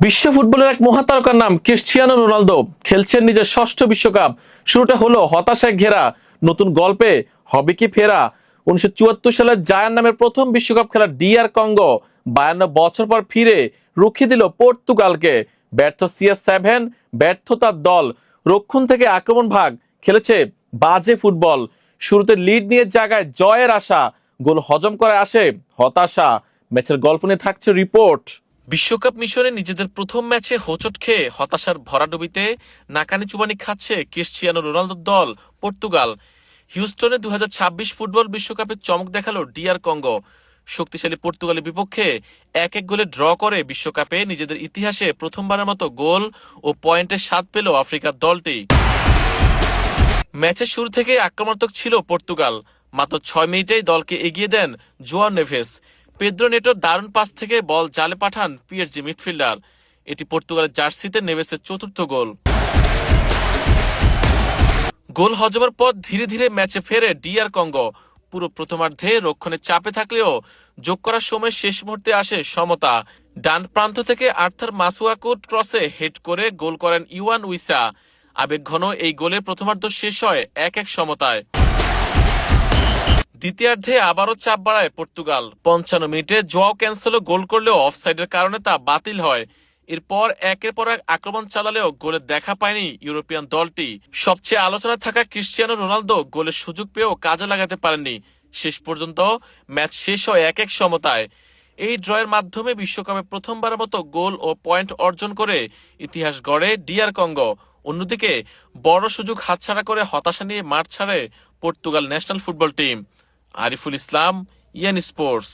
বিশ্ব ফুটবলের এক মহাতারকার নাম ক্রিশ্চিয়ানো রোনালদো খেলছেন নিজের ষষ্ঠ বিশ্বকাপ। শুরুটা হলো হতাশায় ঘেরা, নতুন গল্পে হবে কি ফেরা। 1974 সালে জায়ান নামের প্রথম বিশ্বকাপ খেলা ডিআর কঙ্গো 52 বছর পর ফিরে রুখে দিল পর্তুগালকে। ব্যর্থ CR7, ব্যর্থ তার দল, রক্ষণ থেকে আক্রমণ ভাগ খেলেছে বাজে ফুটবল। শুরুতে লিড নিয়ে জায়গায় জয়ের আশা, গোল হজম করে আসে হতাশা। ম্যাচের গল্প নিয়ে থাকছে রিপোর্ট। বিশ্বকাপ মিশনে নিজেদের প্রথম ম্যাচে হোঁচট খেয়ে হতাশার ভরাডুবিতে নাকানি চুবানি খাচ্ছে ক্রিশ্চিয়ানো রোনালদোর দল পর্তুগাল। হিউস্টনে 2026 ফুটবল বিশ্বকাপে চমক দেখালো ডিআর কঙ্গো। শক্তিশালী পর্তুগালের বিপক্ষে 1-1 গোলে ড্র করে বিশ্বকাপে নিজেদের ইতিহাসে প্রথমবারের মতো গোল ও পয়েন্টের স্বাদ পেল আফ্রিকার দলটি। ম্যাচের শুরু থেকে আক্রমণাত্মক ছিল পর্তুগাল। মাত্র 6 মিনিটেই দলকে এগিয়ে দেন জোয়াও নেভেস। পেদ্রো নেটোর দারুণ পাস থেকে বল জালে পাঠান পিএসজি মিডফিল্ডার। এটি পর্তুগালের জার্সিতে নেভেসের চতুর্থ গোল। গোল হজমের পর ধীরে ধীরে ম্যাচে ফেরে ডিআর কঙ্গো। পুরো প্রথমার্ধে রক্ষণে চাপে থাকলেও যোগ করার সময় শেষ মুহূর্তে আসে সমতা। ডান প্রান্ত থেকে আর্থার মাসুয়াকুর ক্রসে হেড করে গোল করেন ইওয়ান উইসা। আবেগঘন এই গোলে প্রথমার্ধ শেষ হয় 1-1 সমতায়। দ্বিতীয়ার্ধে আবারও চাপ বাড়ায় পর্তুগাল। 55 মিনিটে জোয়াও ক্যান্সেলো গোল করলেও অফসাইডের কারণে তা বাতিল হয়। এরপর একের পর এক আক্রমণ চালালেও গোলের দেখা পায়নি ইউরোপিয়ান দলটি। সবচেয়ে আলোচনায় থাকা ক্রিশ্চিয়ানো রোনালদো গোলের সুযোগ পেয়েও কাজে লাগাতে পারেননি। শেষ পর্যন্ত ম্যাচ শেষ হয় 1-1 সমতায়। এই ড্রয়ের মাধ্যমে বিশ্বকাপে প্রথমবারের মতো গোল ও পয়েন্ট অর্জন করে ইতিহাস গড়ে ডিআর কঙ্গো। অন্যদিকে বড় সুযোগ হাতছাড়া করে হতাশা নিয়ে মাঠ ছাড়ে Portugal national football team. Ariful Islam, EN sports.